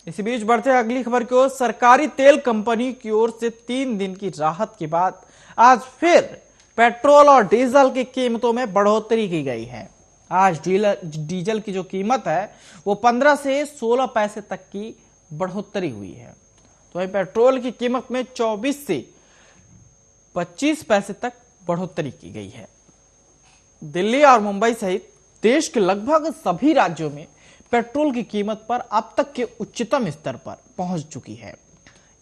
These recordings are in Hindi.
इसी बीच बढ़ते हैं अगली खबर की ओर। सरकारी तेल कंपनी की ओर से 3 दिन की राहत के बाद आज फिर पेट्रोल और डीजल की कीमतों में बढ़ोतरी की गई है। आज डीजल की जो कीमत है वो 15 से 16 पैसे तक की बढ़ोतरी हुई है। तो वहीं पेट्रोल की कीमत में 24 से 25 पैसे तक बढ़ोतरी की गई है। दिल्ली और मुंबई सहित देश के लगभग सभी राज्यों में पेट्रोल की कीमत पर अब तक के उच्चतम स्तर पर पहुंच चुकी है।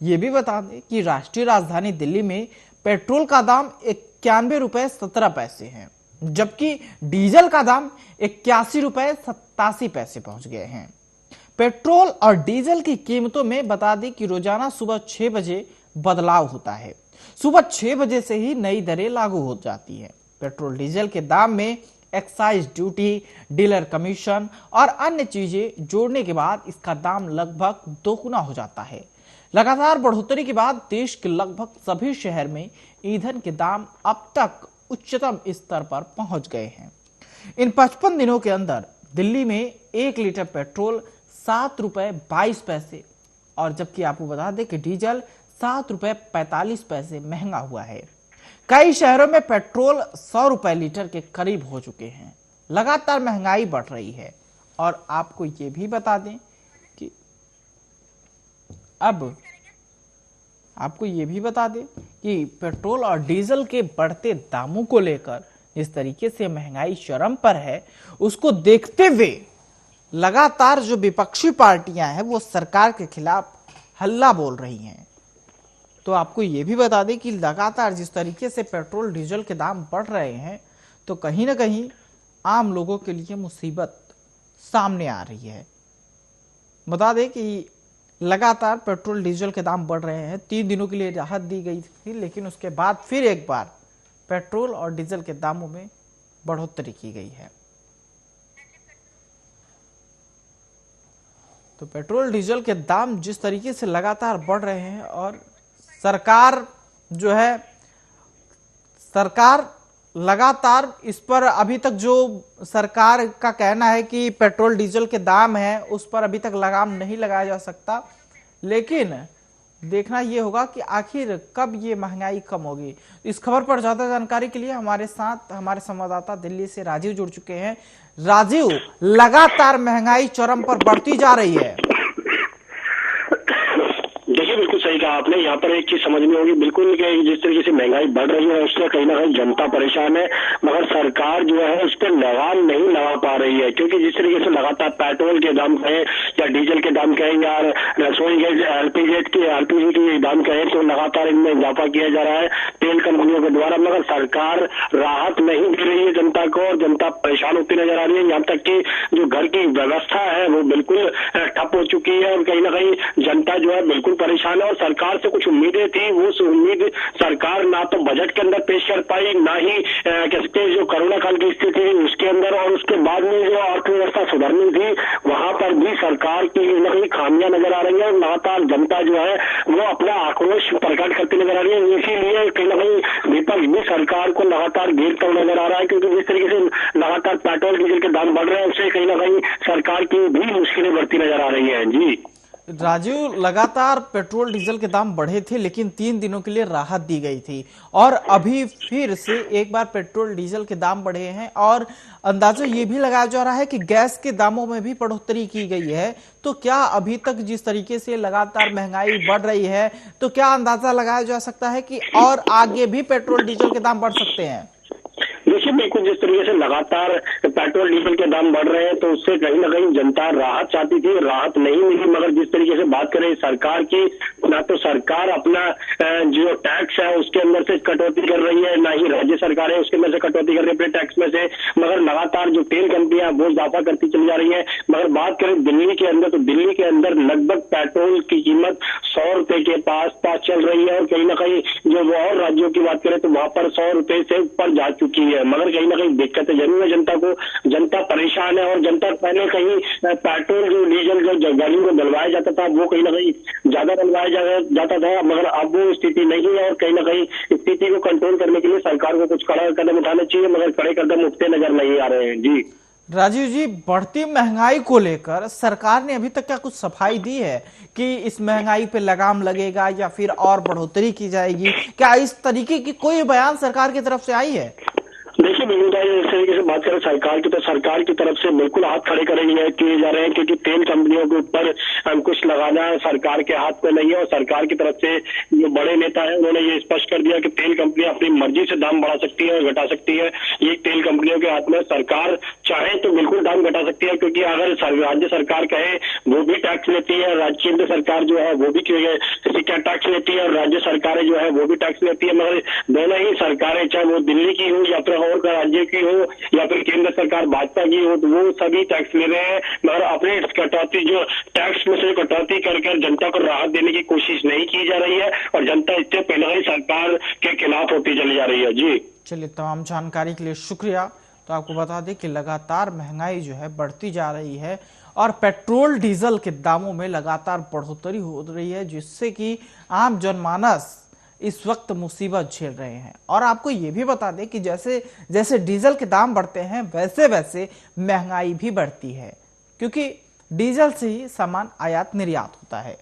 ये भी बता दें कि राष्ट्रीय राजधानी दिल्ली में पेट्रोल का दाम 91 रुपए 17 पैसे है, जबकि डीजल का दाम 81 रुपए 87 पैसे पहुंच गए हैं। पेट्रोल और डीजल की कीमतों में बता दें कि रोजाना सुबह 6 बजे बदलाव होता है। सुबह 6 बजे से ही नई दरें लागू हो जाती है। पेट्रोल डीजल के दाम में एक्साइज ड्यूटी, डीलर कमीशन और अन्य चीजें जोड़ने के बाद इसका दाम लगभग दोगुना हो जाता है। लगातार बढ़ोतरी के बाद देश के लगभग सभी शहर में ईंधन के दाम अब तक उच्चतम स्तर पर पहुंच गए हैं। इन 55 दिनों के अंदर दिल्ली में 1 लीटर पेट्रोल 7 रुपए 22 पैसे और जबकि आपको बता दें कि डीजल 7 रुपए 45 पैसे महंगा हुआ है। कई शहरों में पेट्रोल 100 रुपए लीटर के करीब हो चुके हैं। लगातार महंगाई बढ़ रही है और आपको ये भी बता दें कि पेट्रोल और डीजल के बढ़ते दामों को लेकर जिस तरीके से महंगाई चरम पर है, उसको देखते हुए लगातार जो विपक्षी पार्टियां हैं वो सरकार के खिलाफ हल्ला बोल रही हैं। तो आपको ये भी बता दें कि लगातार जिस तरीके से पेट्रोल डीजल के दाम बढ़ रहे हैं तो कहीं ना कहीं आम लोगों के लिए मुसीबत सामने आ रही है। बता दें कि लगातार पेट्रोल डीजल के दाम बढ़ रहे हैं। 3 दिनों के लिए राहत दी गई थी, लेकिन उसके बाद फिर एक बार पेट्रोल और डीजल के दामों में बढ़ोतरी की गई है। तो पेट्रोल डीजल के दाम जिस तरीके से लगातार बढ़ रहे हैं और सरकार लगातार इस पर अभी तक जो सरकार का कहना है कि पेट्रोल डीजल के दाम है उस पर अभी तक लगाम नहीं लगाया जा सकता, लेकिन देखना यह होगा कि आखिर कब ये महंगाई कम होगी। इस खबर पर ज्यादा जानकारी के लिए हमारे साथ हमारे संवाददाता दिल्ली से राजीव जुड़ चुके हैं। राजीव, लगातार महंगाई चरम पर बढ़ती जा रही है। देखिए, बिल्कुल सही कहा आपने। यहाँ पर एक चीज समझनी होगी बिल्कुल कि जिस तरीके से महंगाई बढ़ रही है उससे कहीं ना कहीं जनता परेशान है, मगर सरकार जो है उस पर लगाम नहीं लगा पा रही है। क्योंकि जिस तरीके से लगातार पेट्रोल के दाम कहें या डीजल के दाम कहें या रसोई गैस एलपीजी के दाम कहें तो लगातार इनमें इजाफा किया जा रहा है तेल कंपनियों के द्वारा, मगर सरकार राहत नहीं दे रही है जनता को और जनता परेशान होती नजर आ रही है। यहाँ तक कि जो घर की व्यवस्था है वो बिल्कुल ठप हो चुकी है और कहीं ना कहीं जनता जो है बिल्कुल परेशान है। और सरकार से कुछ उम्मीदें थी, वो उम्मीद सरकार ना तो बजट के अंदर पेश कर पाई, ना ही कह सकते जो कोरोना काल की स्थिति थी उसके अंदर, और उसके बाद में जो अर्थव्यवस्था सुधरनी थी वहां पर भी सरकार की कहीं खामियां नजर आ रही है और लगातार जनता जो है वो अपना आक्रोश प्रकट करती नजर आ रही है। इसीलिए कहीं ना कहीं विपक्ष भी सरकार को लगातार घेरता हुआ नजर आ रहा है, क्योंकि जिस तरीके से लगातार पेट्रोल डीजल के दाम बढ़ रहे हैं उससे कहीं ना कहीं सरकार की भी मुश्किलें बढ़ती नजर आ रही है। जी राजीव, लगातार पेट्रोल डीजल के दाम बढ़े थे लेकिन 3 दिनों के लिए राहत दी गई थी और अभी फिर से एक बार पेट्रोल डीजल के दाम बढ़े हैं और अंदाजा ये भी लगाया जा रहा है कि गैस के दामों में भी बढ़ोतरी की गई है। तो क्या अभी तक जिस तरीके से लगातार महंगाई बढ़ रही है तो क्या अंदाजा लगाया जा सकता है कि और आगे भी पेट्रोल डीजल के दाम बढ़ सकते हैं? देखिए, बिल्कुल जिस तरीके से लगातार पेट्रोल डीजल के दाम बढ़ रहे हैं तो उससे कहीं ना कहीं जनता राहत चाहती थी, राहत नहीं मिली। मगर जिस तरीके से बात करें सरकार की, ना तो सरकार अपना जो टैक्स है उसके अंदर से कटौती कर रही है, ना ही राज्य सरकार है उसके अंदर से कटौती कर रही है अपने टैक्स में से, मगर लगातार जो तेल कंपनियां वो इजाफा करती चली जा रही है। मगर बात करें दिल्ली के अंदर तो दिल्ली के अंदर लगभग पेट्रोल की कीमत 100 रुपए के पास चल रही है और कहीं ना कहीं जो और राज्यों की बात करें तो वहां पर 100 रुपए से ऊपर जा चुकी है। मगर कहीं ना कहीं दिक्कतें जरूर है जनता को, जनता परेशान है और जनता पहले कहीं पेट्रोल जो डीजल जो गाड़ियों को डलवाया जाता था वो कहीं ना कहीं ज्यादा डलवाया जाता था, मगर अब वो स्थिति नहीं है और कहीं ना कहीं स्थिति को कंट्रोल करने के लिए सरकार को कुछ कड़ा कदम उठाने चाहिए, मगर कड़े कदम उठते नजर नहीं आ रहे हैं। जी राजीव जी, बढ़ती महंगाई को लेकर सरकार ने अभी तक क्या कुछ सफाई दी है कि इस महंगाई पे लगाम लगेगा या फिर और बढ़ोतरी की जाएगी? क्या इस तरीके की कोई बयान सरकार की तरफ से आई है? देखिए बिल्कुल भाई, इस तरीके से बात करें सरकार की, तो सरकार की तरफ से बिल्कुल हाथ खड़े किए जा रहे हैं, क्योंकि तेल कंपनियों के ऊपर अंकुश लगाना सरकार के हाथ में नहीं है। और सरकार की तरफ से जो बड़े नेता है उन्होंने ये स्पष्ट कर दिया कि तेल कंपनियां अपनी मर्जी से दाम बढ़ा सकती है और घटा सकती है। ये तेल कंपनियों के हाथ में, सरकार चाहे तो बिल्कुल दाम घटा सकती है, क्योंकि अगर राज्य सरकार कहे वो भी टैक्स लेती है, केंद्र सरकार जो है वो भी क्या टैक्स लेती है, और राज्य सरकारें जो है वो भी टैक्स लेती है। मगर दोनों ही सरकारें, चाहे वो दिल्ली की हो या फिर और राज्य की हो या फिर केंद्र सरकार भाजपा की हो, तो वो सभी टैक्स ले रहे हैं, मगर अपने कटौती, जो टैक्स में से कटौती कर जनता को राहत देने की कोशिश नहीं की जा रही है, और जनता इससे पहले ही सरकार के खिलाफ होती चली जा रही है। जी चलिए, तमाम जानकारी के लिए शुक्रिया। तो आपको बता दें कि लगातार महंगाई जो है बढ़ती जा रही है और पेट्रोल डीजल के दामों में लगातार बढ़ोतरी हो रही है, जिससे कि आम जनमानस इस वक्त मुसीबत झेल रहे हैं। और आपको ये भी बता दें कि जैसे जैसे डीजल के दाम बढ़ते हैं वैसे वैसे महंगाई भी बढ़ती है, क्योंकि डीजल से ही सामान आयात निर्यात होता है।